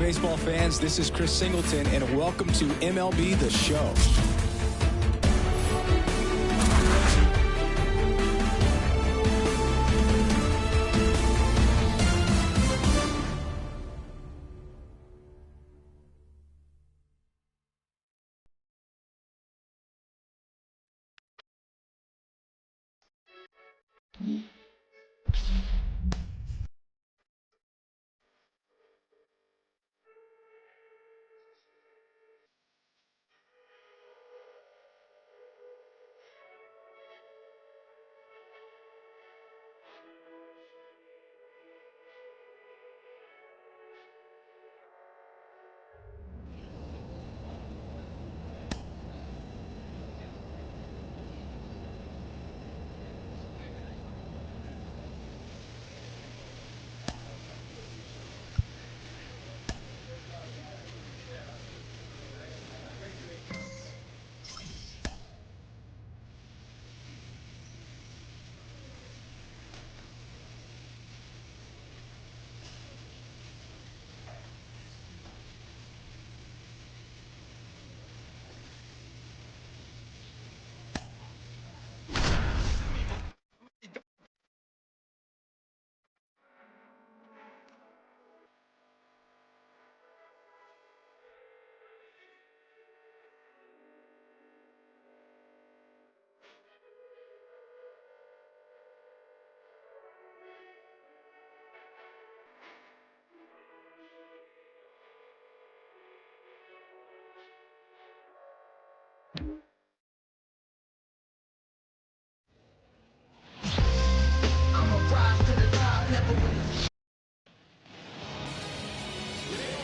baseball fans. This is Chris Singleton, and welcome to MLB The Show.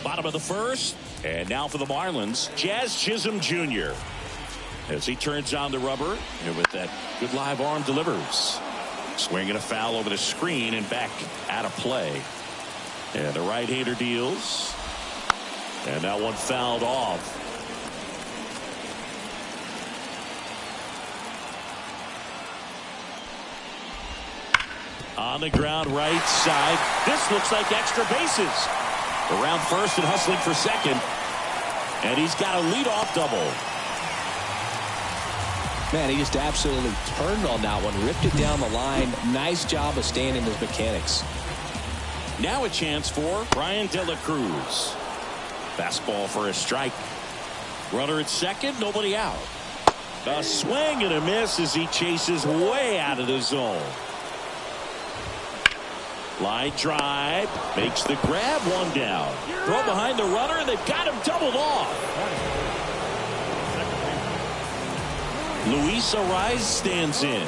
Bottom of the first, and now for the Marlins, Jazz Chisholm Jr. as he turns on the rubber, and with that good live arm delivers. Swinging a foul over the screen and back out of play. And the right-hander deals. And that one fouled off. On the ground right side. This looks like extra bases. Around first and hustling for second. And he's got a leadoff double. Man, he just absolutely turned on that one. Ripped it down the line. Nice job of staying in his mechanics. Now a chance for Brian De La Cruz. Fastball for a strike. Runner at second, nobody out. A swing and a miss as he chases way out of the zone. Line drive, makes the grab, one down. Throw behind the runner, and they've got him doubled off. Luis Arraez stands in.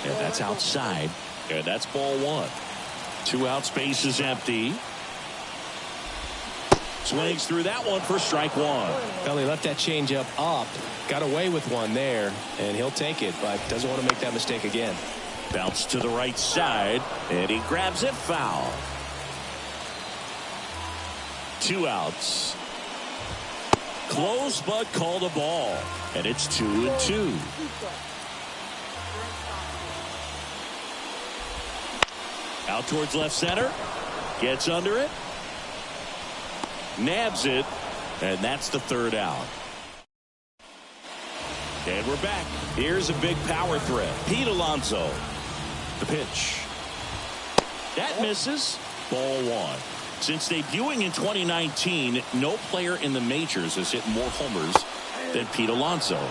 And that's outside. And that's ball one. 2 outs, base is empty. Swings through that one for strike one. Well, he left that changeup up. Got away with one there, and he'll take it, but doesn't want to make that mistake again. Bounce to the right side, and he grabs it foul. 2 outs. Close, but called a ball. And it's 2-2. Out towards left center. Gets under it. Nabs it. And that's the 3rd out. And we're back. Here's a big power threat. Pete Alonso. The pitch. That misses. Ball one. Since debuting in 2019, no player in the majors has hit more homers than Pete Alonso.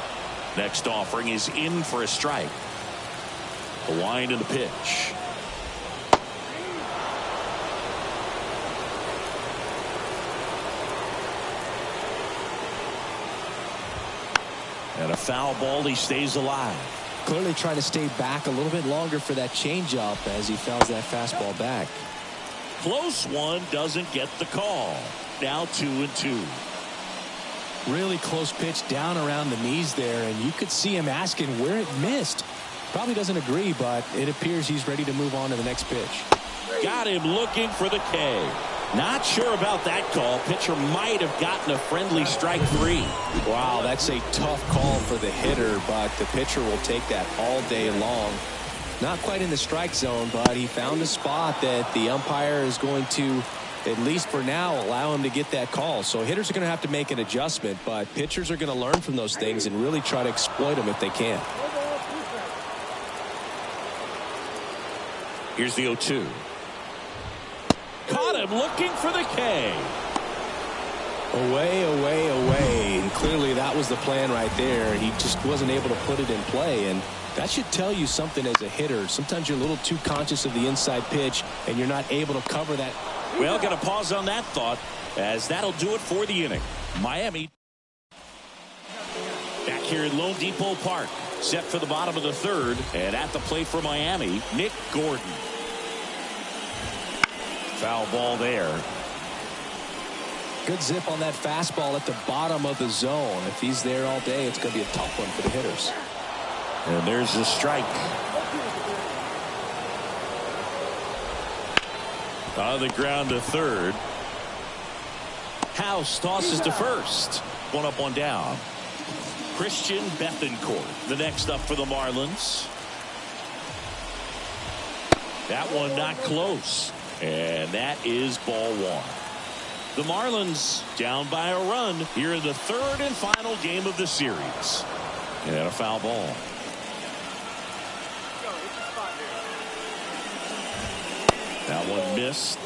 Next offering is in for a strike. A wind in the pitch. And a foul ball, he stays alive. Clearly trying to stay back a little bit longer for that changeup as he fouls that fastball back. Close one, doesn't get the call. Now 2-2. Really close pitch down around the knees there, and you could see him asking where it missed. Probably doesn't agree, but it appears he's ready to move on to the next pitch. Got him looking for the K. Not sure about that call. Pitcher might have gotten a friendly strike 3. Wow, that's a tough call for the hitter, but the pitcher will take that all day long. Not quite in the strike zone, but he found a spot that the umpire is going to, at least for now, allow him to get that call. So hitters are going to have to make an adjustment, but pitchers are going to learn from those things and really try to exploit them if they can. Here's the 0-2. Caught him looking for the K. Away, away, away. And clearly that was the plan right there. He just wasn't able to put it in play, and that should tell you something as a hitter. Sometimes you're a little too conscious of the inside pitch, and you're not able to cover that. Well, got to pause on that thought, as that'll do it for the inning. Miami back here in Lone Depot Park, set for the bottom of the third, and at the plate for Miami, Nick Gordon. Foul ball there. Good zip on that fastball at the bottom of the zone. If he's there all day, it's going to be a tough one for the hitters. And there's the strike. On the ground to third. House tosses to first. One up, one down. Christian Bethancourt, the next up for the Marlins. That one not close. And that is ball one. The Marlins down by a run here in the third and final game of the series. And a foul ball. That one missed.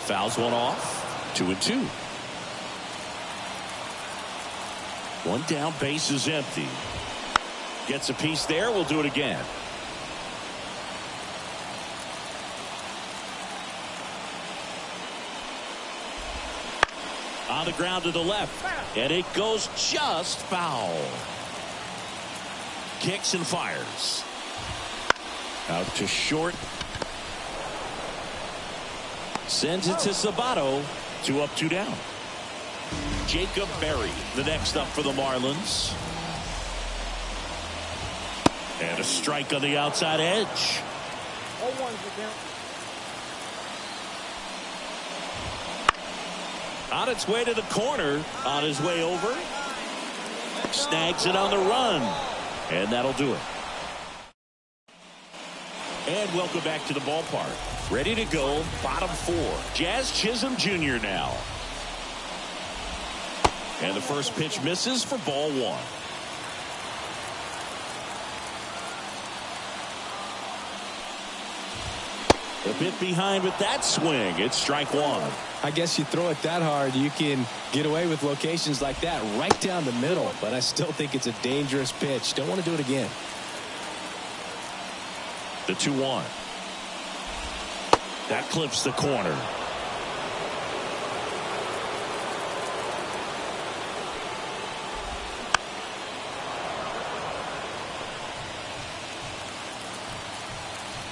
Fouls one off. 2-2. One down, base is empty. Gets a piece there. We'll do it again. On the ground to the left, and it goes just foul. Kicks and fires. Out to short. Sends it to Sabato. 2 up, 2 down. Jacob Berry, the next up for the Marlins. And a strike on the outside edge. On its way to the corner, on his way over. Snags it on the run. And that'll do it. And welcome back to the ballpark. Ready to go, bottom 4. Jazz Chisholm Jr. now. And the first pitch misses for ball 1. A bit behind with that swing. It's strike 1. I guess you throw it that hard, you can get away with locations like that right down the middle. But I still think it's a dangerous pitch. Don't want to do it again. The 2-1. That clips the corner.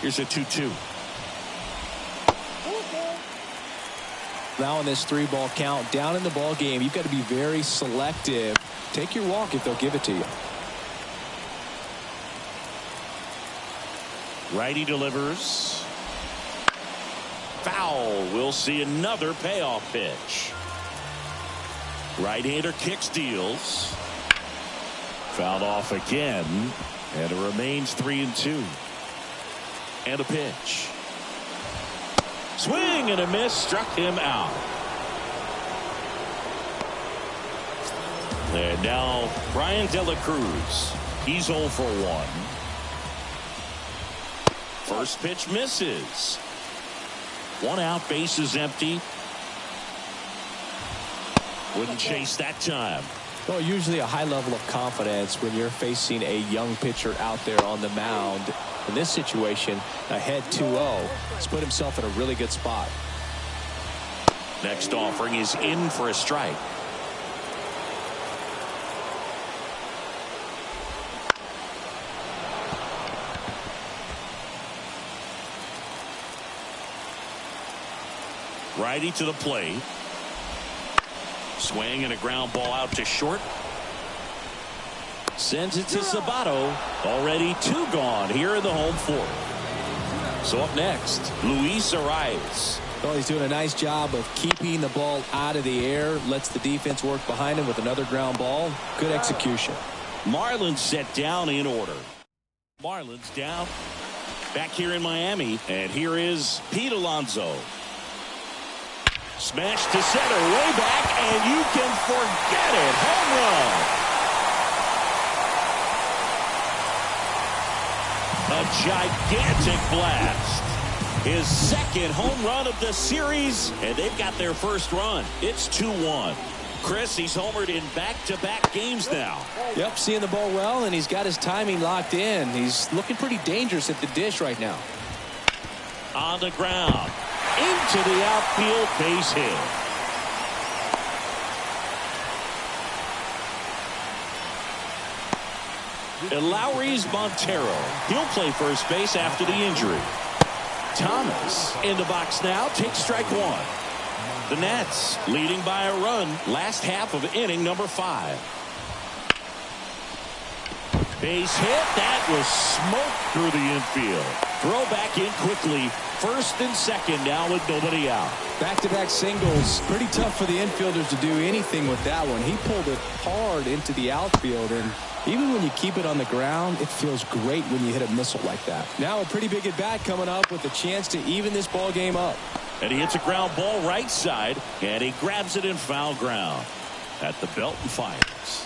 Here's a 2-2. Now in this 3-ball count, down in the ball game, you've got to be very selective. Take your walk if they'll give it to you. Righty delivers. Foul. We'll see another payoff pitch. Right-hander kicks, deals. Fouled off again. And it remains 3-2. And a pitch. Swing and a miss, struck him out. And now Brian De La Cruz. He's 0 for 1. First pitch misses. 1 out, base is empty. Wouldn't chase that time. Well, usually a high level of confidence when you're facing a young pitcher out there on the mound. In this situation, ahead 2-0. He's put himself in a really good spot. Next offering is in for a strike. Righty to the plate. Swing and a ground ball out to short. Sends it to Sabato. Already 2 gone here in the home 4th. So up next, Luis Arias. Well, he's doing a nice job of keeping the ball out of the air. Lets the defense work behind him with another ground ball. Good execution. Marlins set down in order. Marlins down. Back here in Miami. And here is Pete Alonso. Smash to center. Way back. And you can forget it. Home run. A gigantic blast. His second home run of the series, and they've got their first run. It's 2-1. Chris, he's homered in back-to-back games now. Yep, seeing the ball well, and he's got his timing locked in. He's looking pretty dangerous at the dish right now. On the ground. Into the outfield, base hit. Lowry's Montero. He'll play first base after the injury. Thomas in the box now, takes strike one. The Nats leading by a run, last half of inning number 5. Base hit, that was smoke through the infield. Throw back in quickly, first and second now with nobody out. Back-to-back singles, pretty tough for the infielders to do anything with that one. He pulled it hard into the outfield, and even when you keep it on the ground, it feels great when you hit a missile like that. Now a pretty big at-bat coming up with a chance to even this ball game up. And he hits a ground ball right side, and he grabs it in foul ground at the Belton Finals.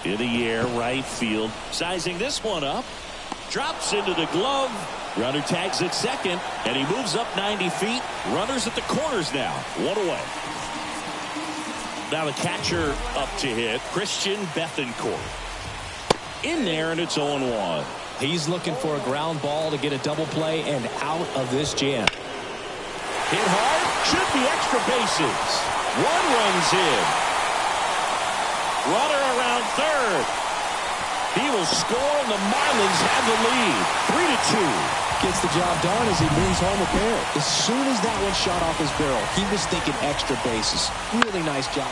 In the air, right field, sizing this one up. Drops into the glove. Runner tags at second, and he moves up 90 feet. Runners at the corners now. One away. Now the catcher up to hit, Christian Bethancourt. In there, and it's 0-1. He's looking for a ground ball to get a double play and out of this jam. Hit hard, should be extra bases. One runs in. Runner around third. He will score, and the Marlins have the lead. 3-2. Gets the job done as he brings home a pair. As soon as that one shot off his barrel, he was thinking extra bases. Really nice job.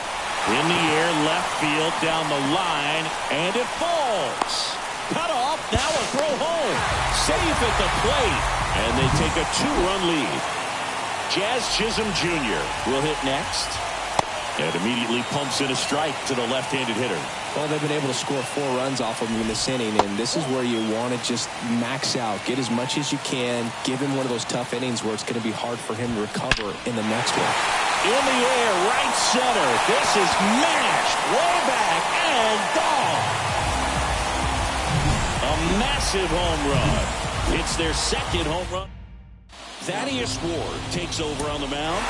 In the air, left field, down the line, and it falls. Cut off, now a throw home. Safe at the plate, and they take a 2-run lead. Jazz Chisholm Jr. will hit next, and immediately pumps in a strike to the left-handed hitter. Well, they've been able to score 4 runs off of him in this inning, and this is where you want to just max out. Get as much as you can. Give him one of those tough innings where it's going to be hard for him to recover in the next one. In the air, right center. This is mashed way back and gone. A massive home run. It's their second home run. Thaddeus Ward takes over on the mound.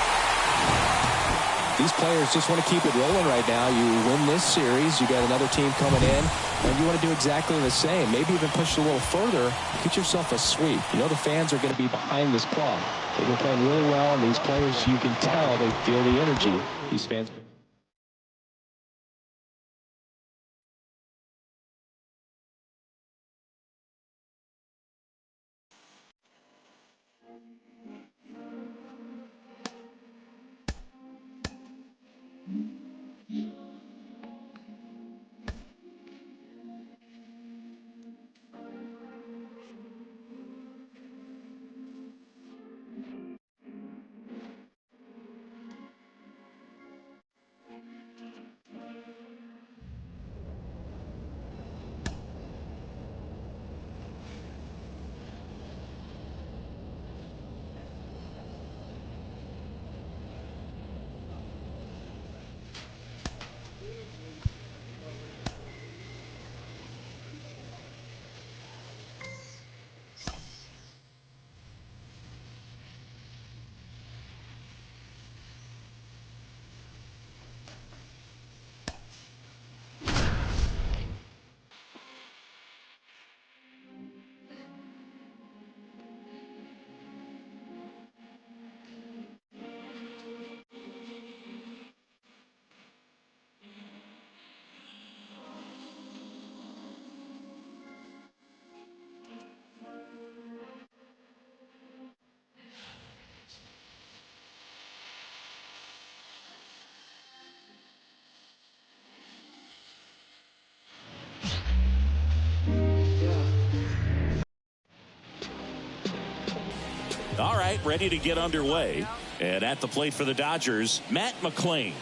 These players just want to keep it rolling right now. You win this series, you got another team coming in, and you want to do exactly the same. Maybe even push it a little further. Get yourself a sweep. You know the fans are going to be behind this club. They've been playing really well, and these players, you can tell they feel the energy. These fans. All right, ready to get underway. And at the plate for the Dodgers, Matt McClain.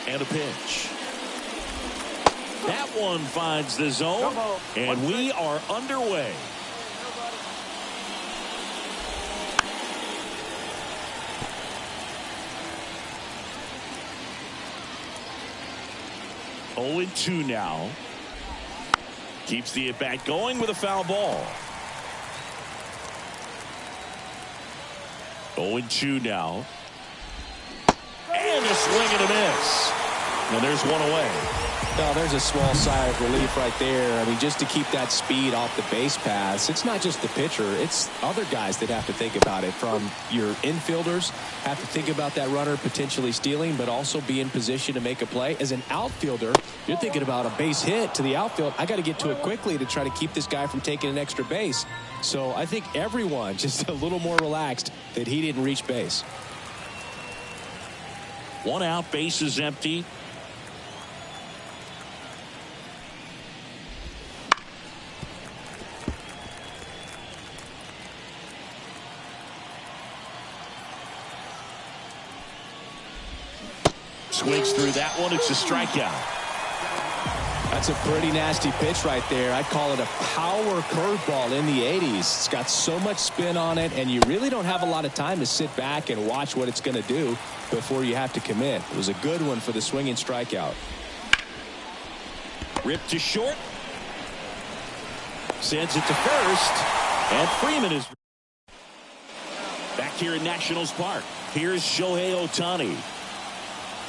And a pitch. That one finds the zone, and we are underway. Oh, 2 now. Keeps the at-bat going with a foul ball. 0-2 now. And a swing and a miss. And there's one away. Well, there's a small sigh of relief right there. I mean, just to keep that speed off the base paths, it's not just the pitcher. It's other guys that have to think about it. From your infielders, have to think about that runner potentially stealing, but also be in position to make a play. As an outfielder, you're thinking about a base hit to the outfield. I got to get to it quickly to try to keep this guy from taking an extra base. So I think everyone just a little more relaxed that he didn't reach base. 1 out, base is empty. Swings through that one. It's a strikeout. That's a pretty nasty pitch right there. I'd call it a power curveball in the 80s. It's got so much spin on it, and you really don't have a lot of time to sit back and watch what it's going to do before you have to commit. It was a good one for the swinging strikeout. Ripped to short. Sends it to first. And Freeman is back here in Nationals Park. Here's Shohei Ohtani.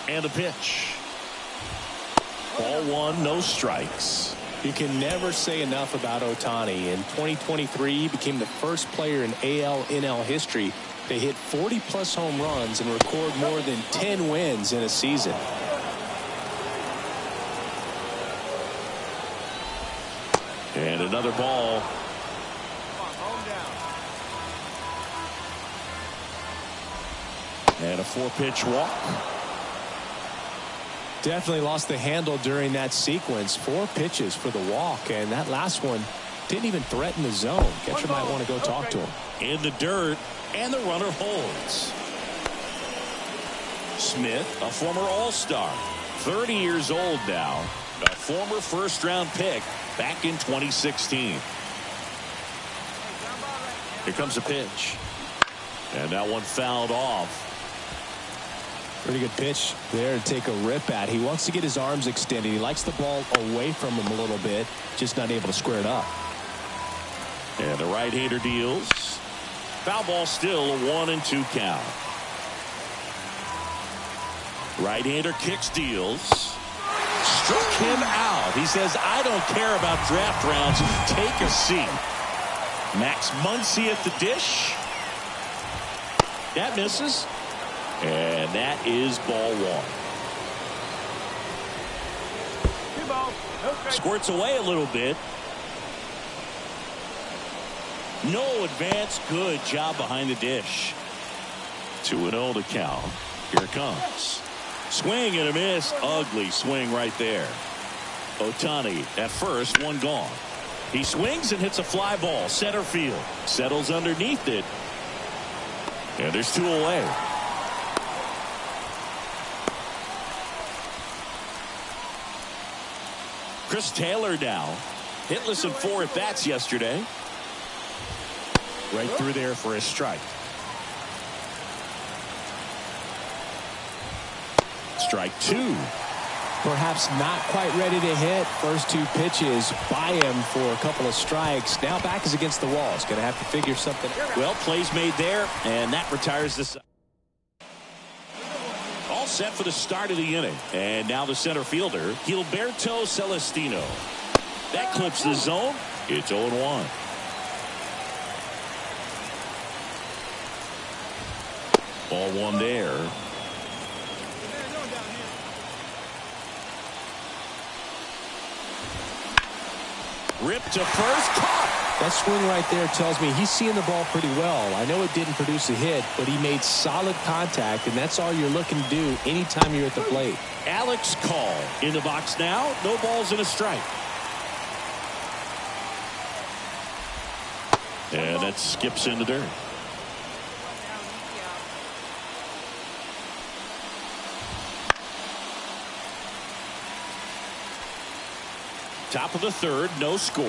And a pitch. Ball 1, no strikes. You can never say enough about Ohtani. In 2023, he became the first player in AL/NL history to hit 40-plus home runs and record more than 10 wins in a season. And another ball. And a 4-pitch walk. Definitely lost the handle during that sequence. 4 pitches for the walk, and that last one didn't even threaten the zone. Catcher might want to go talk to him. In the dirt, and the runner holds. Smith, a former All-Star, 30 years old now, a former first-round pick back in 2016. Here comes a pitch. And that one fouled off. Pretty good pitch there to take a rip at. He wants to get his arms extended. He likes the ball away from him a little bit, just not able to square it up. And the right-hander deals. Foul ball still, a 1-2 count. Right-hander kicks, deals. Struck him out. He says, I don't care about draft rounds. Take a seat. Max Muncy at the dish. That misses. And that is ball 1. Squirts away a little bit. No advance. Good job behind the dish. 2-0 to count. Here it comes. Swing and a miss. Ugly swing right there. Ohtani at first, 1 gone. He swings and hits a fly ball. Center field. Settles underneath it. And there's 2 away. Chris Taylor now. Hitless in 4 at-bats yesterday. Right through there for a strike. Strike 2. Perhaps not quite ready to hit. First 2 pitches by him for a couple of strikes. Now back is against the wall. He's going to have to figure something out. Well, plays made there, and that retires this. All set for the start of the inning. And now the center fielder, Gilberto Celestino. That clips the zone. It's 0-1. Ball 1 there. Ripped to first, caught. That swing right there tells me he's seeing the ball pretty well. I know it didn't produce a hit, but he made solid contact, and that's all you're looking to do anytime you're at the plate. Alex Call in the box now. No balls and a strike. And that skips in the dirt. Top of the third, no score.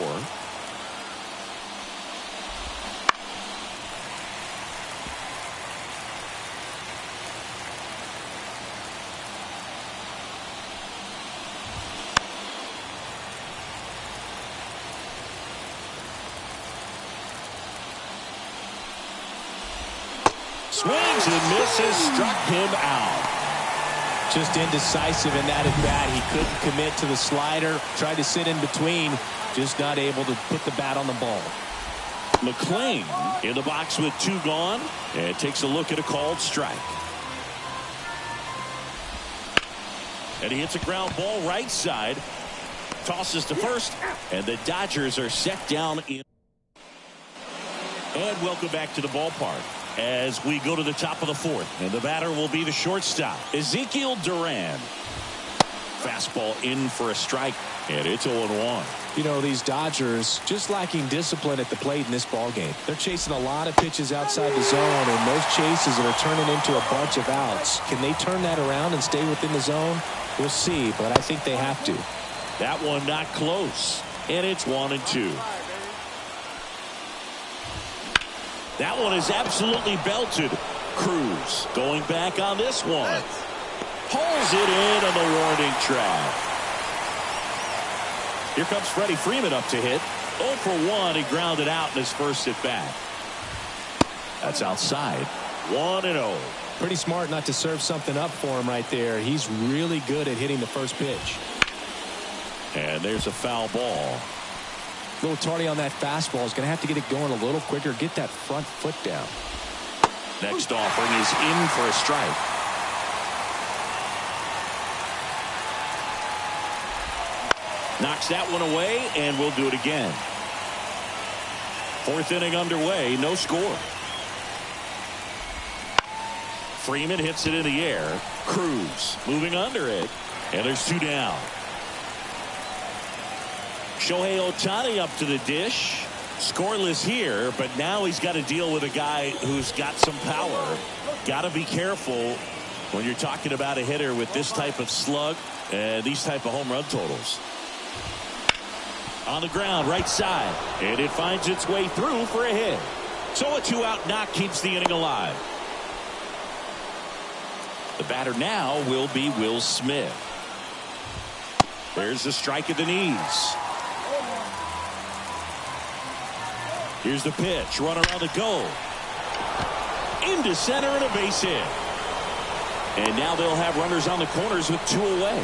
Swings and misses, struck him out. Just indecisive in that at bat. He couldn't commit to the slider. Tried to sit in between. Just not able to put the bat on the ball. McClain in the box with 2 gone. And takes a look at a called strike. And he hits a ground ball right side. Tosses to first. And the Dodgers are set down in. And welcome back to the ballpark as we go to the top of the fourth. And the batter will be the shortstop, Ezekiel Duran. Fastball in for a strike, and it's 0-1. You know, these Dodgers just lacking discipline at the plate in this ball game. They're chasing a lot of pitches outside the zone, and those chases that are turning into a bunch of outs. Can they turn that around and stay within the zone? We'll see, but I think they have to. That one not close, and it's 1-2. That one is absolutely belted. Cruz going back on this one. Pulls it in on the warning track. Here comes Freddie Freeman up to hit. 0 for 1. He grounded out in his first at bat. That's outside. 1-0. Pretty smart not to serve something up for him right there. He's really good at hitting the first pitch. And there's a foul ball. A little tardy on that fastball. Is going to have to get it going a little quicker. Get that front foot down. Next offering is in for a strike. Knocks that one away, and we'll do it again. Fourth inning underway, no score. Freeman hits it in the air. Cruz moving under it, and there's 2 down. Shohei Ohtani up to the dish. Scoreless here, but now he's got to deal with a guy who's got some power. Got to be careful when you're talking about a hitter with this type of slug and these type of home run totals. On the ground, right side, and it finds its way through for a hit. So a 2-out knock keeps the inning alive. The batter now will be Will Smith. There's the strike at the knees. Here's the pitch. Runner on the go. Into center and a base hit. And now they'll have runners on the corners with 2 away.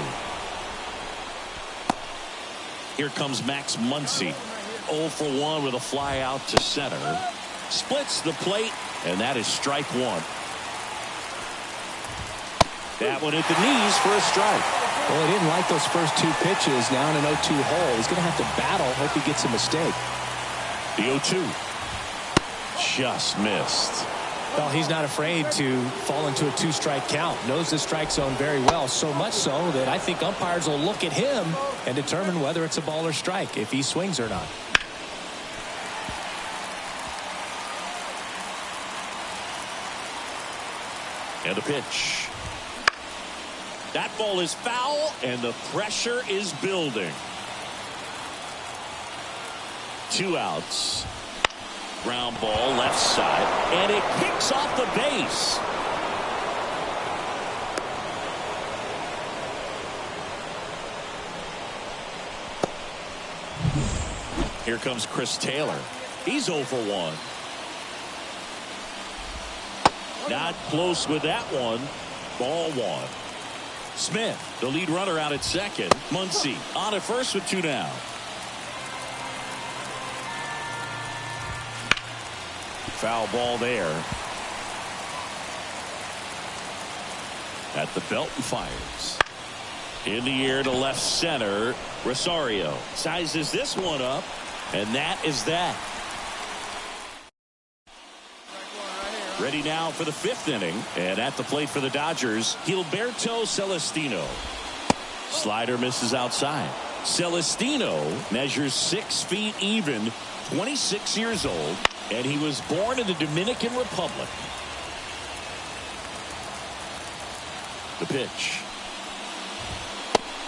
Here comes Max Muncy. 0 for 1 with a fly out to center. Splits the plate, and that is strike 1. That one at the knees for a strike. Well, he didn't like those first 2 pitches. Now in an 0-2 hole. He's going to have to battle. Hope he gets a mistake. The 0-2. Just missed. Well, he's not afraid to fall into a 2-strike count. Knows the strike zone very well. So much so that I think umpires will look at him and determine whether it's a ball or strike, if he swings or not. And the pitch. That ball is foul, and the pressure is building. 2 outs. Ground ball left side, and it kicks off the base. Here comes Chris Taylor. He's 0 for 1. Not close with that one. Ball 1. Smith, the lead runner, out at second. Muncy on at first with 2 down. Foul ball there. At the belt and fires. In the air to left center. Rosario sizes this one up, and that is that. Ready now for the 5th inning, and at the plate for the Dodgers, Gilberto Celestino. Slider misses outside. Celestino measures 6 feet even, 26 years old. And he was born in the Dominican Republic. The pitch.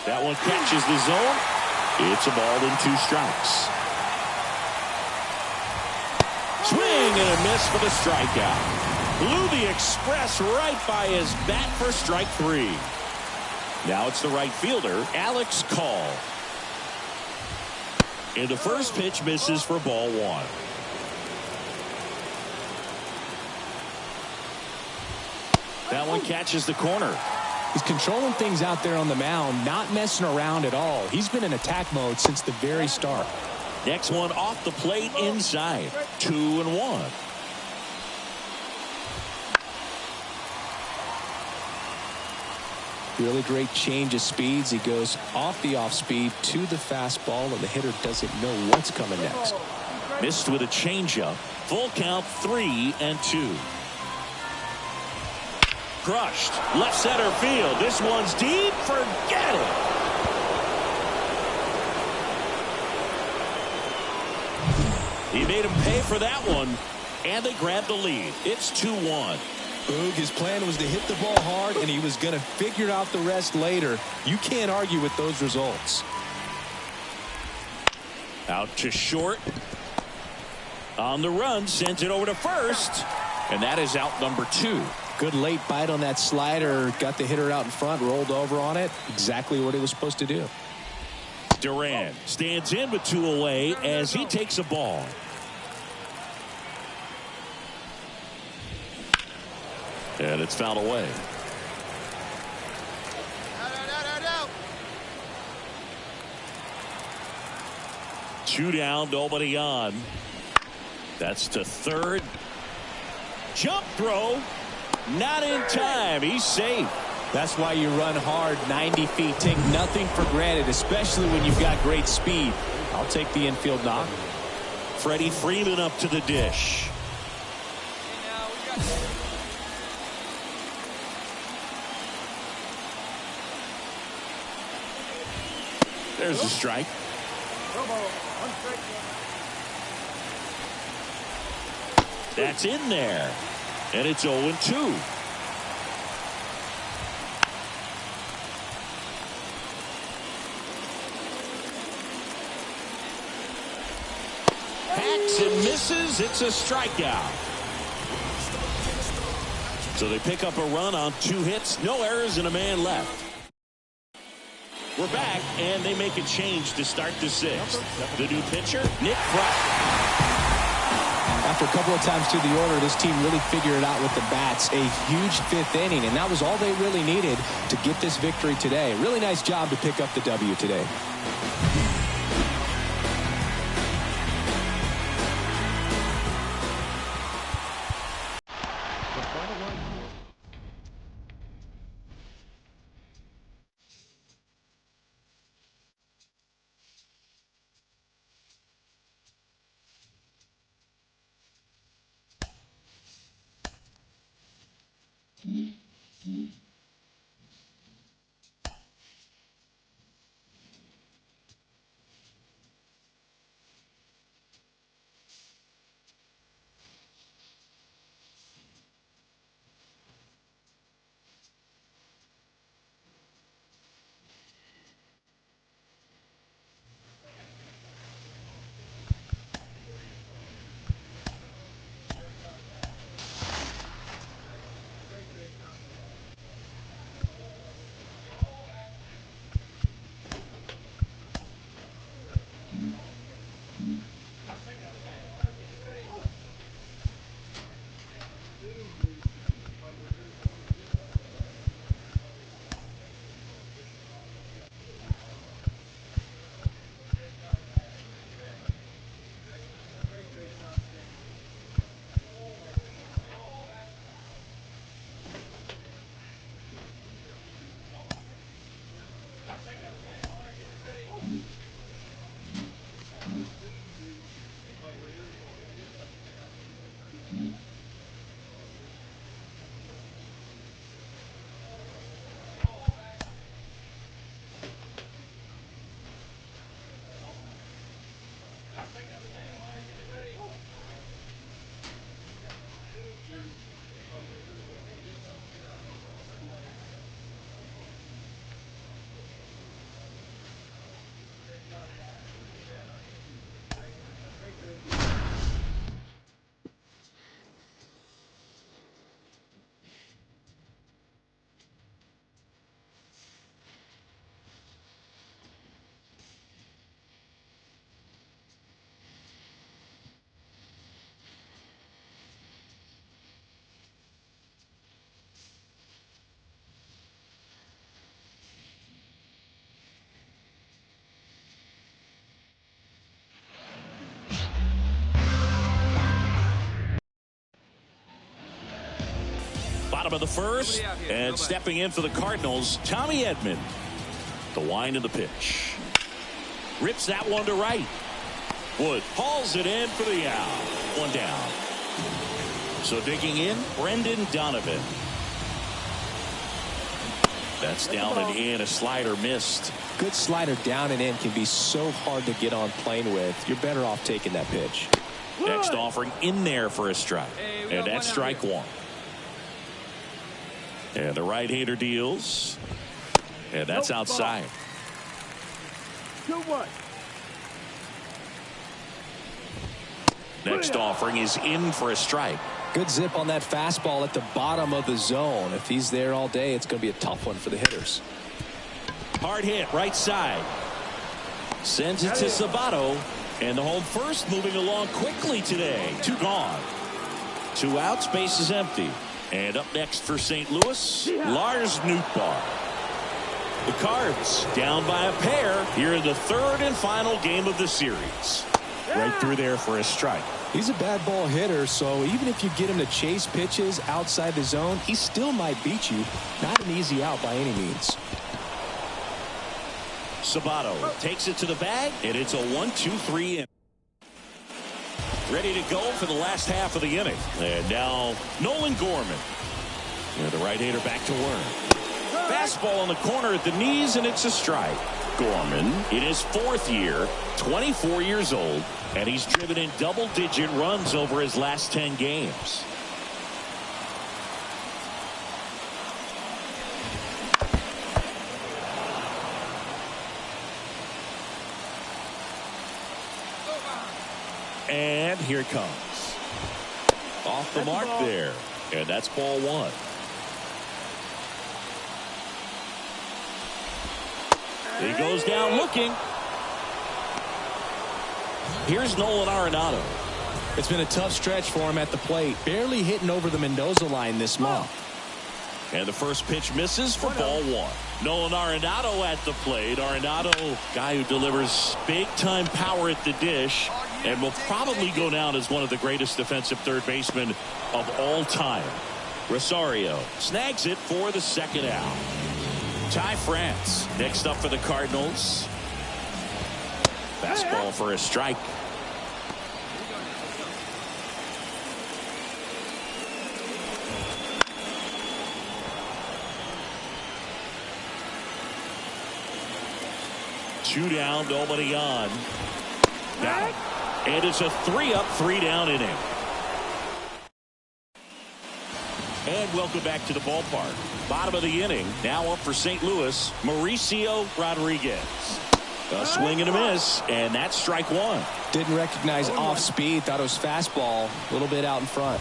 That one catches the zone. It's a ball in 2 strikes. Swing and a miss for the strikeout. Blew the express right by his bat for strike 3. Now it's the right fielder, Alex Call. And the first pitch misses for ball 1. That one catches the corner. He's controlling things out there on the mound, not messing around at all. He's been in attack mode since the very start. Next one off the plate inside. 2-1. Really great change of speeds. He goes off the off speed to the fastball, and the hitter doesn't know what's coming next. Missed with a changeup. Full count, 3-2. Crushed. Left center field. This one's deep. Forget it. He made him pay for that one, and they grabbed the lead. It's 2-1. Boog, his plan was to hit the ball hard, and he was going to figure out the rest later. You can't argue with those results. Out to short. On the run, sends it over to first, and that is out number 2. Good late bite on that slider. Got the hitter out in front, rolled over on it. Exactly what he was supposed to do. Duran stands in with 2 away as he takes a ball. And it's fouled away. Two down, nobody on. That's to third. Jump throw. Not in time. He's safe. That's why you run hard 90 feet. Take nothing for granted, especially when you've got great speed. I'll take the infield knock. Freddie Freeman up to the dish. There's a strike. That's in there. And it's 0-2. Hacks and misses. It's a strikeout. So they pick up a run on 2 hits. No errors and a man left. We're back, and they make a change to start the 6th. The new pitcher, Nick Crockett. After a couple of times through the order, this team really figured it out with the bats. A huge 5th inning, and that was all they really needed to get this victory today. Really nice job to pick up the W today. Bottom of the first, and stepping in for the Cardinals, Tommy Edman. The wind of the pitch. Rips that one to right. Wood hauls it in for the out. One down. So digging in, Brendan Donovan. That's down and in. A slider missed. Good slider down and in can be so hard to get on plane with. You're better off taking that pitch. Next offering in there for a strike. And that's strike one. And the right-hander deals. And that's outside. 2-1. Next offering is in for a strike. Good zip on that fastball at the bottom of the zone. If he's there all day, it's going to be a tough one for the hitters. Hard hit, right side. Sends it to Sabato. And the home first moving along quickly today. 2 gone. 2 outs, base is empty. And up next for St. Louis, Lars Nootbaar. The Cards down by a pair here in the 3rd and final game of the series. Right through there for a strike. He's a bad ball hitter, so even if you get him to chase pitches outside the zone, he still might beat you. Not an easy out by any means. Sabato takes it to the bag, and it's a 1-2-3 in. Ready to go for the last half of the inning. And now Nolan Gorman. And the right-hander back to work. Fastball on the corner at the knees, and it's a strike. Gorman in his 4th year, 24 years old, and he's driven in double-digit runs over his last 10 games. And here it comes. Off the mark there. And that's ball 1. He goes down looking. Here's Nolan Arenado. It's been a tough stretch for him at the plate. Barely hitting over the Mendoza line this month. And the first pitch misses for ball 1. Nolan Arenado at the plate. Arenado, guy who delivers big-time power at the dish and will probably go down as one of the greatest defensive third basemen of all time. Rosario snags it for the 2nd out. Ty France next up for the Cardinals. Fastball for a strike. Two down, nobody on. Down. And it's a 3-up, 3-down inning. And welcome back to the ballpark. Bottom of the inning. Now up for St. Louis, Mauricio Rodriguez. A swing and a miss, and that's strike 1. Didn't recognize off speed. Thought it was fastball. A little bit out in front.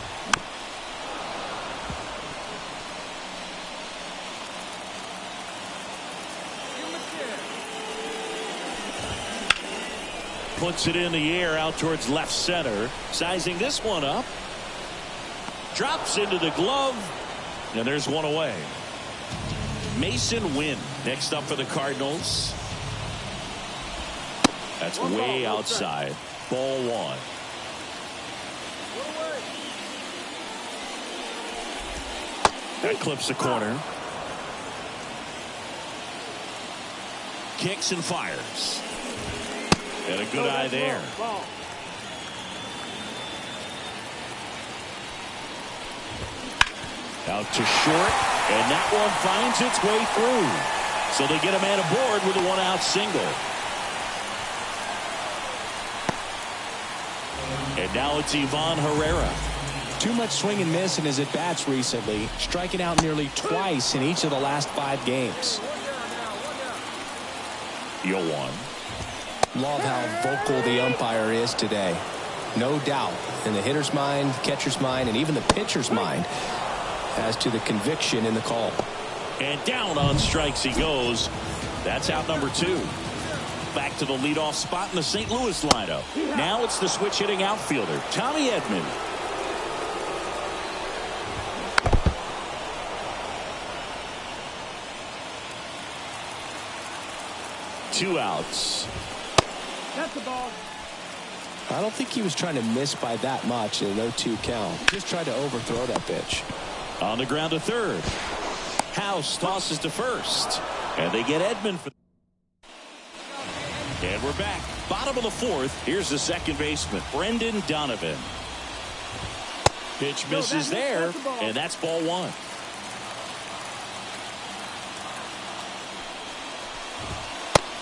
Puts it in the air out towards left center. Sizing this one up. Drops into the glove. And there's one away. Mason Wynn next up for the Cardinals. That's way outside. Ball 1. That clips the corner. Kicks and fires. And a good eye there. Out to short, and that one finds its way through. So they get a man aboard with a 1-out single. And now it's Ivan Herrera. Too much swing and miss in his at-bats recently, striking out nearly twice in each of the last 5 games. 0-1. Love how vocal the umpire is today. No doubt in the hitter's mind, catcher's mind, and even the pitcher's mind as to the conviction in the call. And down on strikes he goes. That's out number 2. Back to the leadoff spot in the St. Louis lineup. Now it's the switch hitting outfielder, Tommy Edman. Two outs. That's the ball. I don't think he was trying to miss by that much in a 0-2 count. Just tried to overthrow that pitch. On the ground to third. House tosses to first. And they get Edman for. And we're back. Bottom of the fourth. Here's the second baseman, Brendan Donovan. Pitch misses there, and that's ball one.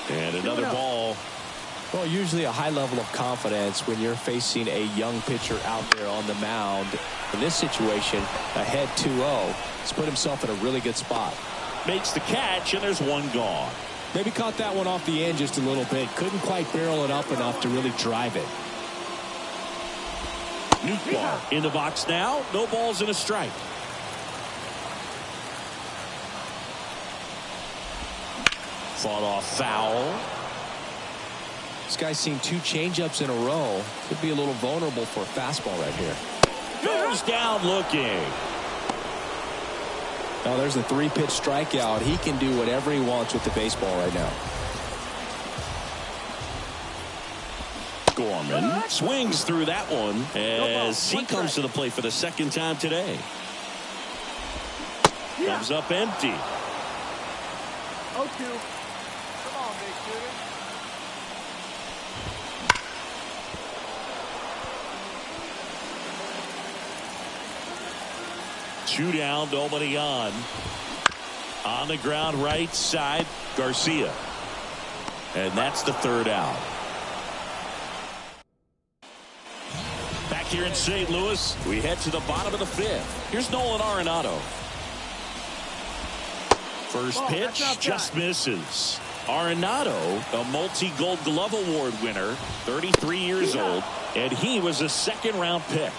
And another ball. Well, usually a high level of confidence when you're facing a young pitcher out there on the mound. In this situation, ahead 2-0. He's put himself in a really good spot. Makes the catch, and there's one gone. Maybe caught that one off the end just a little bit. Couldn't quite barrel it up enough to really drive it. Nootbaar in the box now. No balls and a strike. Fought off foul. This guy's seen 2 changeups in a row. Could be a little vulnerable for a fastball right here. Goes down looking. Now there's a 3-pitch strikeout. He can do whatever he wants with the baseball right now. Gorman swings through that one as he comes to the plate for the second time today. Comes up empty. 0-2. Come on, big shooter. Two down, nobody on. On the ground, right side, Garcia. And that's the third out. Back here in St. Louis, we head to the bottom of the fifth. Here's Nolan Arenado. First pitch just misses. Arenado, a multi-Gold Glove Award winner, 33 years old, and he was a second-round pick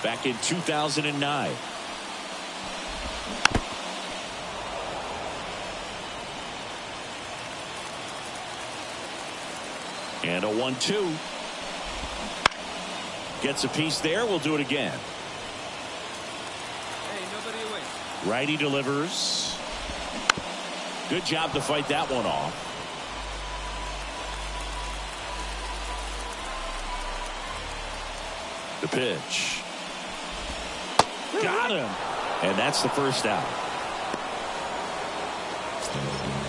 back in 2009. And a 1-2. Gets a piece there. We'll do it again. Hey, nobody away. Righty delivers. Good job to fight that one off. The pitch. Got him. And that's the first out.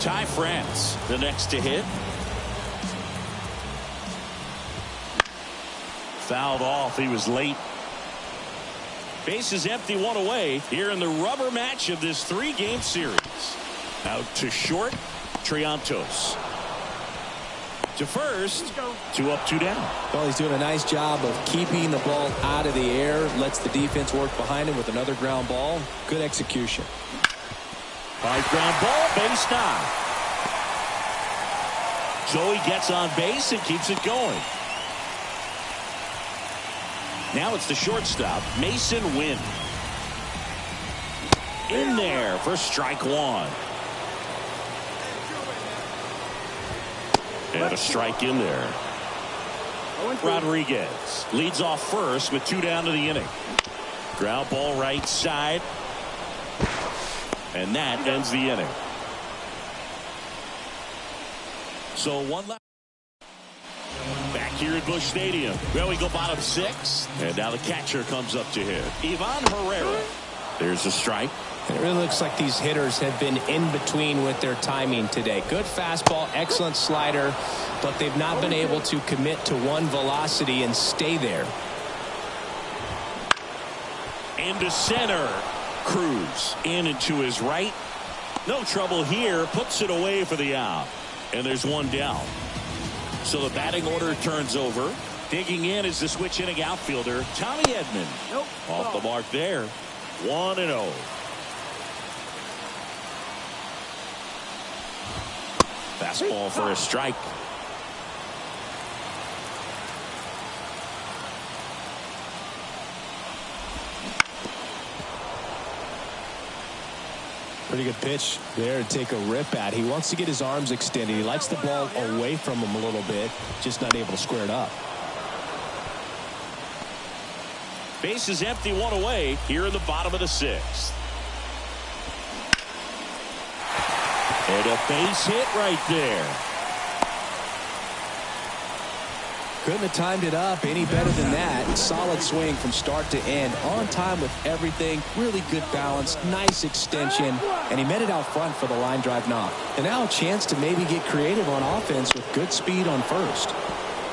Ty France, the next to hit. Fouled off. He was late. Base is empty, one away here in the rubber match of this 3-game series. Out to short, Triantos. To first, 2 up, 2 down. Well, he's doing a nice job of keeping the ball out of the air. Lets the defense work behind him with another ground ball. Good execution. High ground ball, base knock. So he gets on base and keeps it going. Now it's the shortstop, Mason Wynn. In there for strike one. And a strike in there. Rodriguez leads off first with 2 down to the inning. Ground ball right side. And that ends the inning. So one left. Back here at Busch Stadium. Well, we go bottom 6. And now the catcher comes up to hit. Ivan Herrera. There's a strike. It really looks like these hitters have been in between with their timing today. Good fastball, excellent slider, but they've not been able to commit to one velocity and stay there. Into center. Cruz in and to his right. No trouble here. Puts it away for the out. And there's one down. So the batting order turns over. Digging in is the switch inning outfielder, Tommy Edman. Nope. Off the mark there. 1-0. Fastball for a strike. Pretty good pitch there to take a rip at. He wants to get his arms extended. He likes the ball away from him a little bit, just not able to square it up. Base is empty, 1 away here in the bottom of the 6th. And a base hit right there. Couldn't have timed it up any better than that. Solid swing from start to end. On time with everything. Really good balance. Nice extension. And he met it out front for the line drive knock. And now a chance to maybe get creative on offense with good speed on first.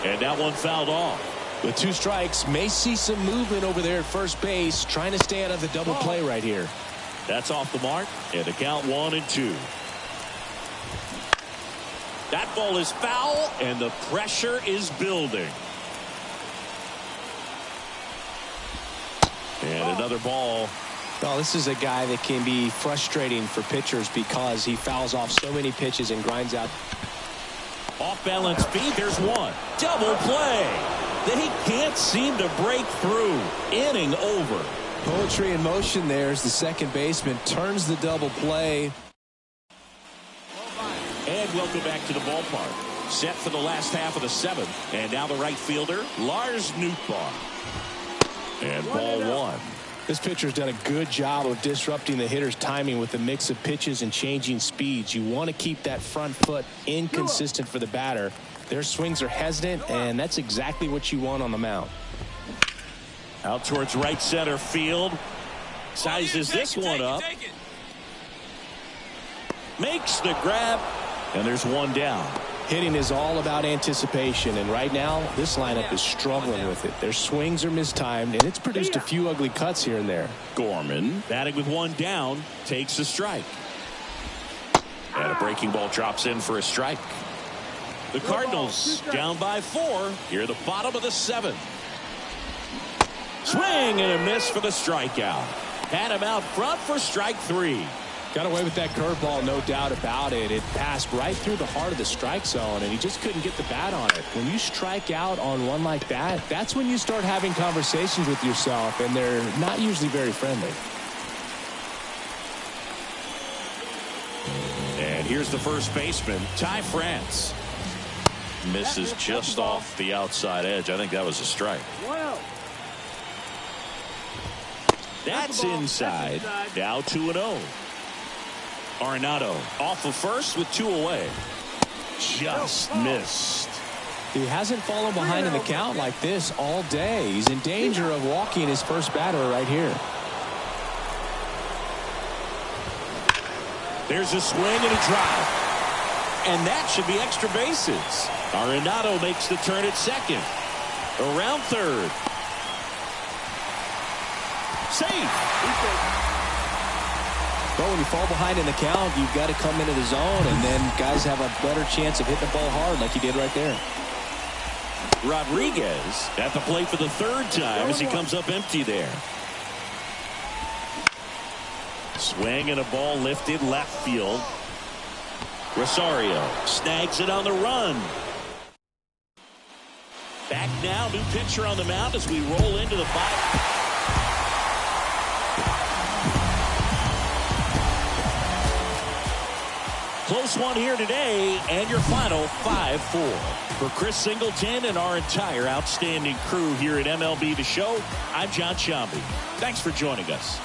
And that one fouled off. With 2 strikes, may see some movement over there at first base. Trying to stay out of the double play right here. That's off the mark. And the count 1-2. That ball is foul, and the pressure is building. And another ball. Well, this is a guy that can be frustrating for pitchers because he fouls off so many pitches and grinds out. Off-balance feed, there's one. Double play. They can't seem to break through. Inning over. Poetry in motion there as the second baseman turns the double play. And welcome back to the ballpark. Set for the last half of the 7th. And now the right fielder, Lars Nootbaar. And ball 1. This pitcher's done a good job of disrupting the hitter's timing with a mix of pitches and changing speeds. You want to keep that front foot inconsistent for the batter. Their swings are hesitant, and that's exactly what you want on the mound. Out towards right center field. Sizes this one up. Makes the grab. And there's one down. Hitting is all about anticipation, and right now this lineup is struggling with it. Their swings are mistimed, and it's produced a few ugly cuts here and there. Gorman batting with one down takes a strike. And a breaking ball drops in for a strike. The Cardinals down by 4 here at the bottom of the 7th. Swing and a miss for the strikeout. Had him out front for strike 3. Got away with that curveball, no doubt about it. It passed right through the heart of the strike zone, and he just couldn't get the bat on it. When you strike out on one like that, that's when you start having conversations with yourself, and they're not usually very friendly. And here's the first baseman, Ty France. Misses just off the outside edge. I think that was a strike. That's inside. Now 2-0. Arenado off of first with 2 away. Just missed. He hasn't fallen behind in the count like this all day. He's in danger of walking his first batter right here. There's a swing and a drive. And that should be extra bases. Arenado makes the turn at second. Around third. Safe. Well, when you fall behind in the count, you've got to come into the zone, and then guys have a better chance of hitting the ball hard like he did right there. Rodriguez at the plate for the 3rd time as he comes up empty there. Swing and a ball lifted left field. Rosario snags it on the run. Back now, new pitcher on the mound as we roll into the 5th. Close one here today, and your final 5-4. For Chris Singleton and our entire outstanding crew here at MLB The Show, I'm John Shambi. Thanks for joining us.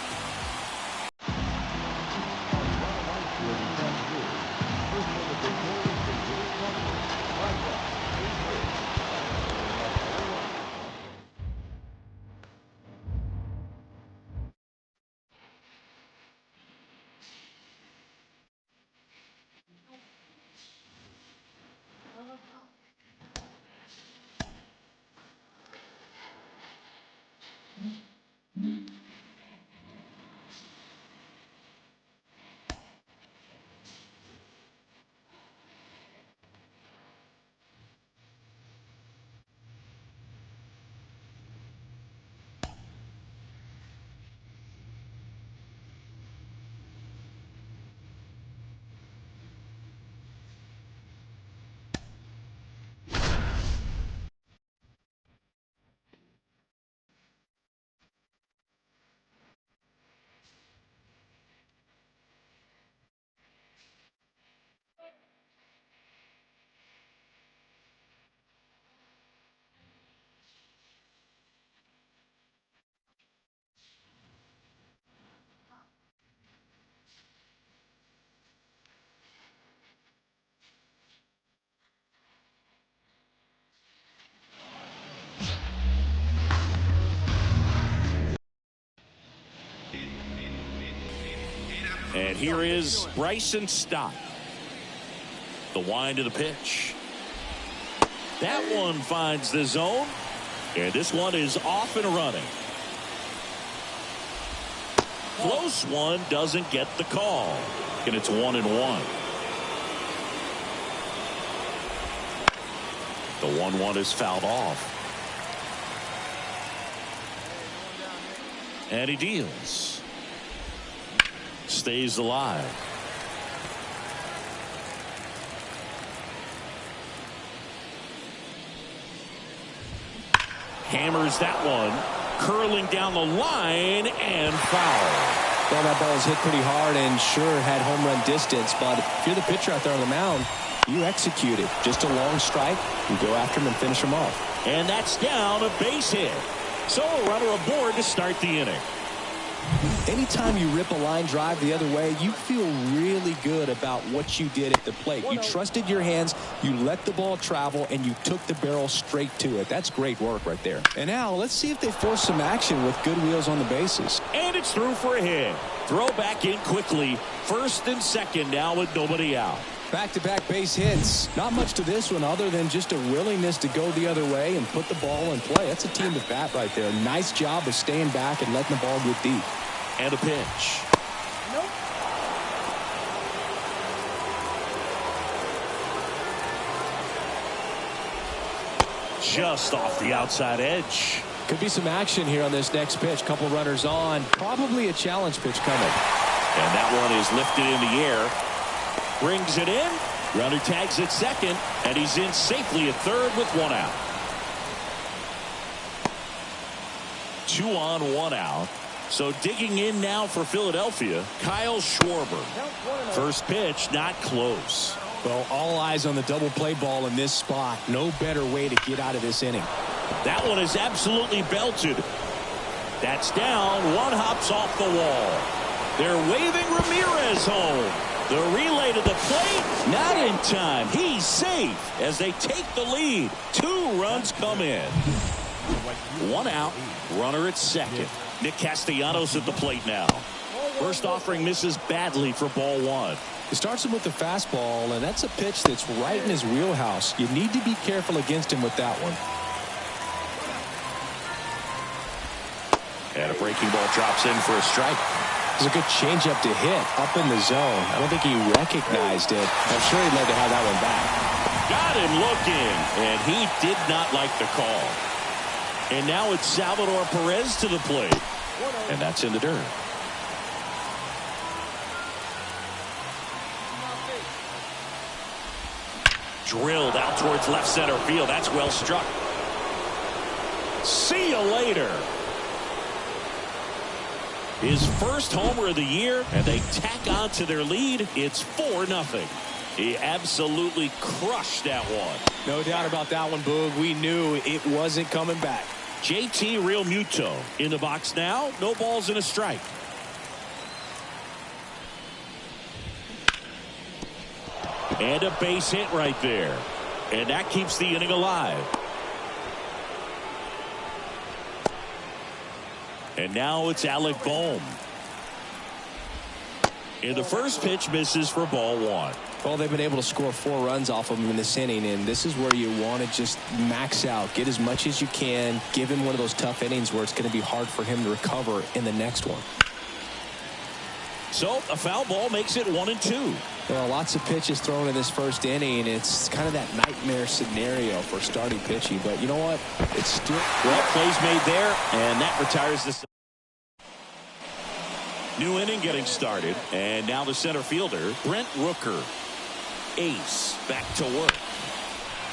And here is Bryson Stott. The wind of the pitch. That one finds the zone. And this one is off and running. Close one, doesn't get the call. And it's 1-1. The 1-1 is fouled off. And he deals. Stays alive. Hammers that one. Curling down the line and foul. Well, that ball was hit pretty hard and sure had home run distance, but if you're the pitcher out there on the mound, you execute it. Just a long strike, you go after him and finish him off. And that's down, a base hit. So a runner aboard to start the inning. Anytime you rip a line drive the other way, you feel really good about what you did at the plate. You trusted your hands, you let the ball travel, and you took the barrel straight to it. That's great work right there. And now let's see if they force some action with good wheels on the bases. And it's through for a hit. Throw back in quickly. First and second now with nobody out. Back-to-back base hits. Not much to this one other than just a willingness to go the other way and put the ball in play. That's a team at bat right there. Nice job of staying back and letting the ball get deep. And a pitch. Nope. Just off the outside edge. Could be some action here on this next pitch. Couple runners on. Probably a challenge pitch coming. And that one is lifted in the air. Brings it in. Runner tags at second. And he's in safely at third with one out. 2 on, 1 out. So digging in now for Philadelphia, Kyle Schwarber. First pitch, not close. Well, all eyes on the double play ball in this spot. No better way to get out of this inning. That one is absolutely belted. That's down. One hops off the wall. They're waving Ramirez home. The relay to the plate, not in time. He's safe as they take the lead. 2 runs come in. 1 out. Runner at second. Nick Castellanos at the plate now. First offering misses badly for ball 1. He starts him with the fastball, and that's a pitch that's right in his wheelhouse. You need to be careful against him with that one. And a breaking ball drops in for a strike. It's a good changeup to hit up in the zone. I don't think he recognized it. I'm sure he'd love to have that one back. Got him looking, and he did not like the call. And now it's Salvador Perez to the plate. And that's in the dirt. Drilled out towards left center field. That's well struck. See you later. His first homer of the year, and they tack on to their lead. It's 4-0. He absolutely crushed that one. No doubt about that one, Boog. We knew it wasn't coming back. JT Realmuto in the box now. No balls and a strike. And a base hit right there. And that keeps the inning alive. And now it's Alec Bohm. And the first pitch misses for ball 1. Well, they've been able to score 4 runs off of him in this inning, and this is where you want to just max out. Get as much as you can. Give him one of those tough innings where it's going to be hard for him to recover in the next one. So a foul ball makes it 1-2. Well, lots of pitches thrown in this first inning. It's kind of that nightmare scenario for starting pitching. But you know what? It's still... Well, plays made there, and that retires this. New inning getting started. And now the center fielder, Brent Rooker. Ace back to work.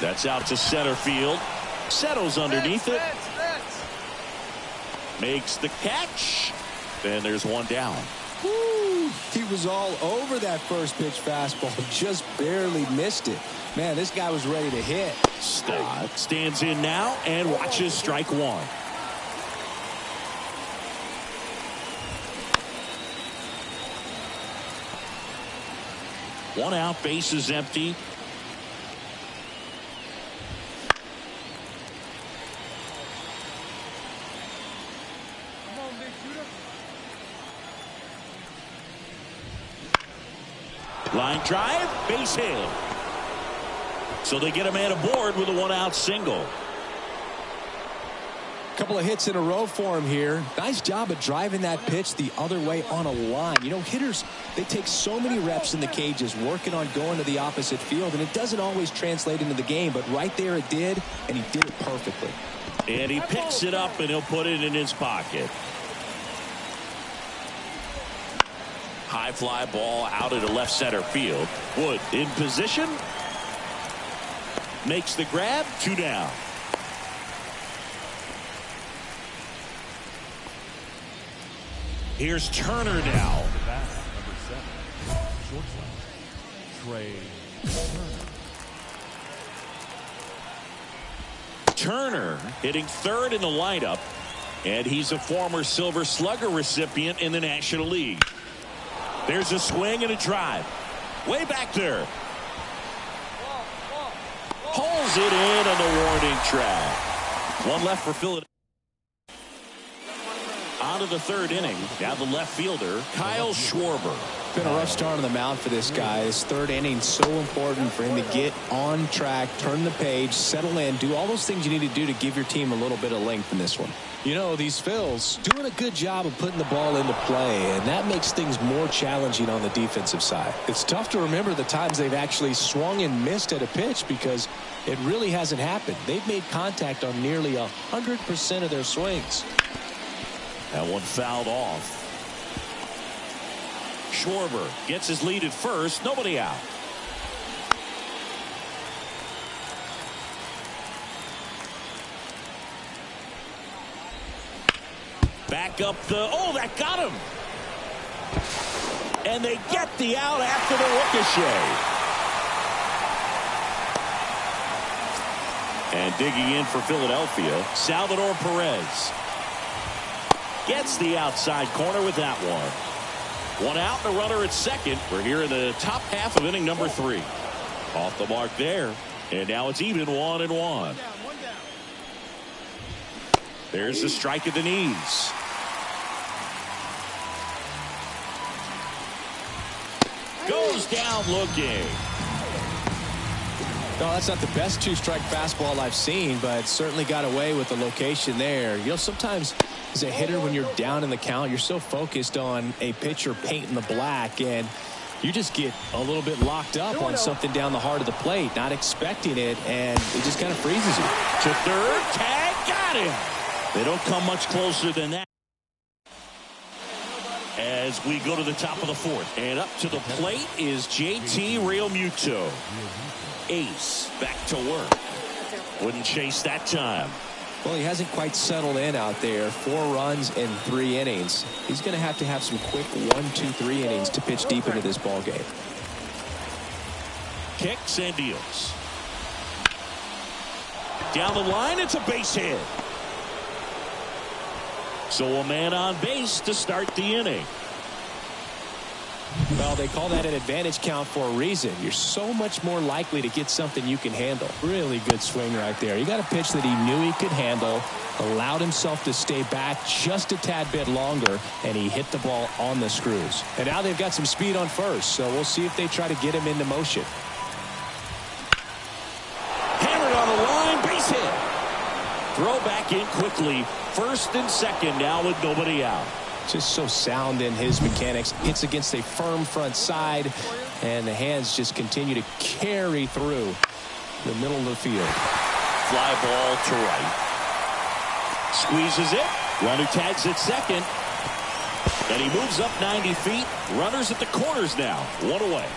That's out to center field. Settles underneath it. Makes the catch. And there's one down. Woo! He was all over that first pitch fastball. Just barely missed it. Man, this guy was ready to hit. Stott stands in now and watches strike 1. One out, base is empty. Come on, big shooter. Line drive, base hit. So they get a man aboard with a one-out single. Couple of hits in a row for him here. Nice job of driving that pitch the other way on a line. You know, hitters, they take so many reps in the cages working on going to the opposite field, and it doesn't always translate into the game, but right there it did, and he did it perfectly. And he picks it up, and he'll put it in his pocket. High fly ball out into left center field. Wood in position. Makes the grab. 2 down. Here's Turner now. Number 7, shortstop, Trey Turner hitting third in the lineup, and he's a former Silver Slugger recipient in the National League. There's a swing and a drive. Way back there. Pulls it in on the warning track. One left for Philadelphia. On to the third inning. Now the left fielder, Kyle Schwarber. Been a rough start on the mound for this guy. His third inning so important for him to get on track, turn the page, settle in, do all those things you need to do to give your team a little bit of length in this one. You know, these Phils doing a good job of putting the ball into play, and that makes things more challenging on the defensive side. It's tough to remember the times they've actually swung and missed at a pitch because it really hasn't happened. They've made contact on nearly 100% of their swings. That one fouled off. Schwarber gets his lead at first. Nobody out. Back up the... Oh, that got him. And they get the out after the ricochet. And digging in for Philadelphia, Salvador Perez. Gets the outside corner with that one. One out and a runner at second. We're here in the top half of inning number 3. Off the mark there. And now it's even 1-1. There's the strike at the knees. Goes down looking. No, that's not the best 2-strike fastball I've seen, but certainly got away with the location there. You know, sometimes as a hitter, when you're down in the count, you're so focused on a pitcher painting the black, and you just get a little bit locked up on something down the heart of the plate, not expecting it, and it just kind of freezes you. To third, tag, got him. They don't come much closer than that. As we go to the top of the 4th, and up to the plate is JT Realmuto. Ace back to work. Wouldn't chase that time. Well, he hasn't quite settled in out there. 4 runs in 3 innings. He's going to have some quick 1, 2, 3 innings to pitch deep into this ball game. Kicks and deals. Down the line, it's a base hit. So a man on base to start the inning. Well, they call that an advantage count for a reason. You're so much more likely to get something you can handle. Really good swing right there. He got a pitch that he knew he could handle, allowed himself to stay back just a tad bit longer, and he hit the ball on the screws. And now they've got some speed on first, so we'll see if they try to get him into motion. Hammered on the line, base hit. Throw back in quickly. First and second now with nobody out. Just so sound in his mechanics. Hits against a firm front side, and the hands just continue to carry through the middle of the field. Fly ball to right. Squeezes it. Runner tags at second. And he moves up 90 feet. Runners at the corners now. 1 away.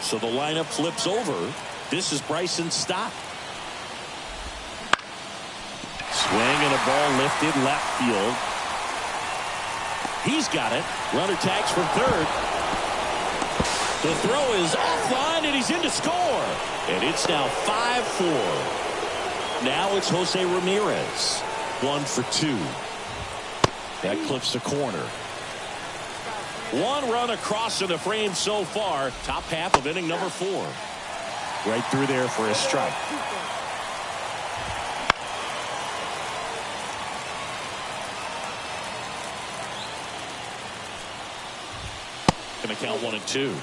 So the lineup flips over. This is Bryson Stott. Swing and a ball lifted left field. He's got it. Runner tags from third. The throw is offline, and he's in to score. And it's now 5-4. Now it's Jose Ramirez. 1 for 2. That clips the corner. 1 run across in the frame so far. Top half of inning number 4. Right through there for a strike. Going to count 1-2.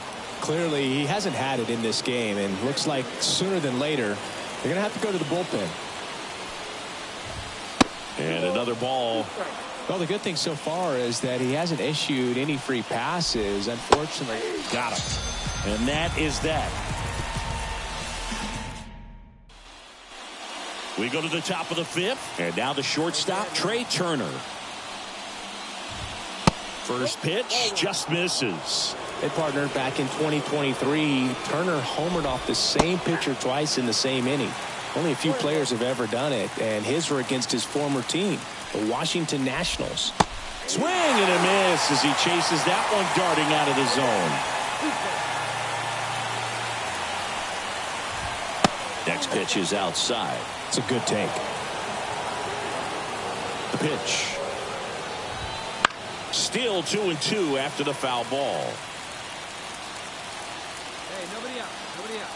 Clearly, he hasn't had it in this game, and looks like sooner than later, they're going to have to go to the bullpen. And another ball. Well, the good thing so far is that he hasn't issued any free passes. Unfortunately, Got him. And that is that. We go to the top of the fifth. And now the shortstop, Trey Turner. First pitch just misses. they partnered back in 2023. Turner homered off the same pitcher twice in the same inning. Only a few players have ever done it, and his were against his former team, the Washington Nationals. Swing and a miss as he chases that one darting out of the zone. Next pitch is outside. It's a good take. The pitch. Still 2-2 after the foul ball. Hey, nobody out. Nobody out.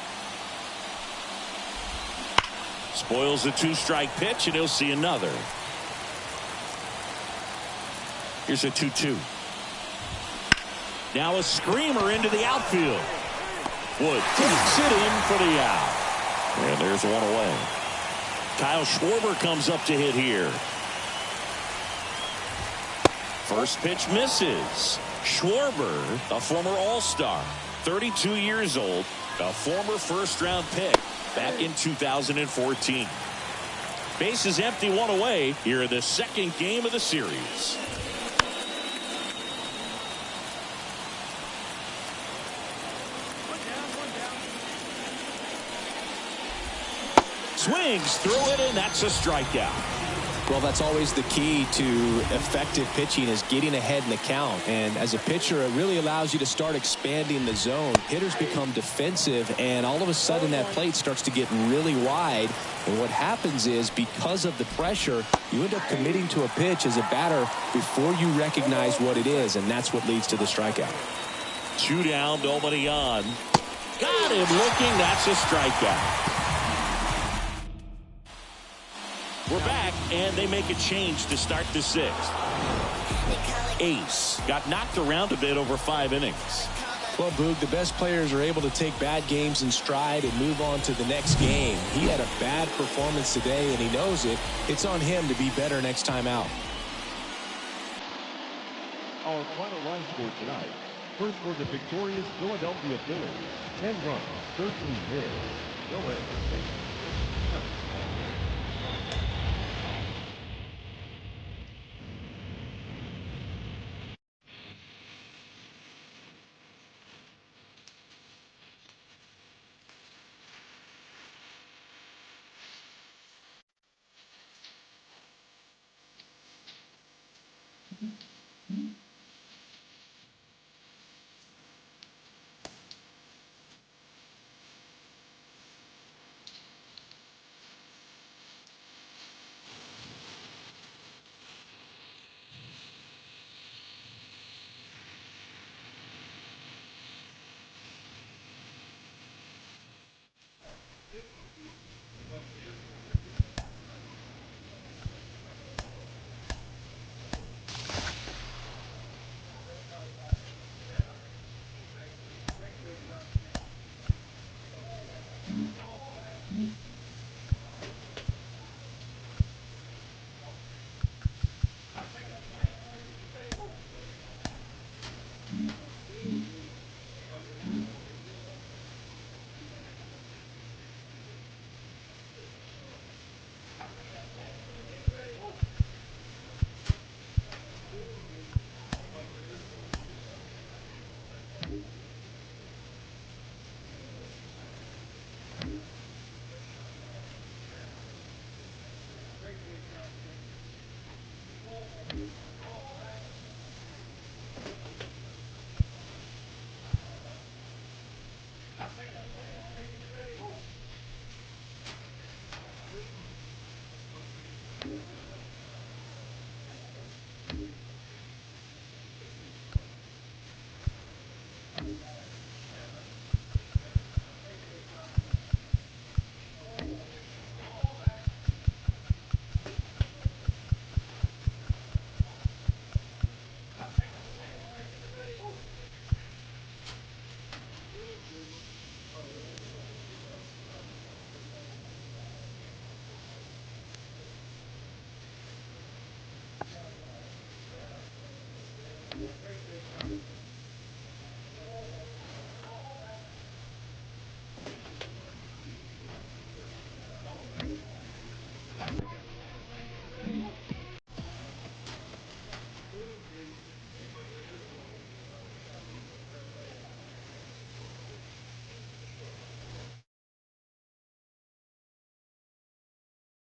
Spoils the two-strike pitch, and he'll see another. Here's a 2-2. Now a screamer into the outfield. Wood takes it in for the out. And there's one away. Kyle Schwarber comes up to hit here. First pitch misses. Schwarber, a former All-Star, 32 years old, a former first-round pick back in 2014. Base is empty, one away here in the second game of the series. Swings through it, and that's a strikeout. Well, that's always the key to effective pitching, is getting ahead in the count. And as a pitcher, it really allows you to start expanding the zone. Hitters become defensive, and all of a sudden that plate starts to get really wide. And what happens is, because of the pressure, you end up committing to a pitch as a batter before you recognize what it is, and that's what leads to the strikeout. 2 down, nobody on. Got him looking. That's a strikeout. We're back, and they make a change to start the sixth. Ace got knocked around a bit over 5 innings. Well, Boog, the best players are able to take bad games in stride and move on to the next game. He had a bad performance today, and he knows it. It's on him to be better next time out. Our final line score tonight. First for the victorious Philadelphia Phillies, 10 runs, 13 hits. No errors.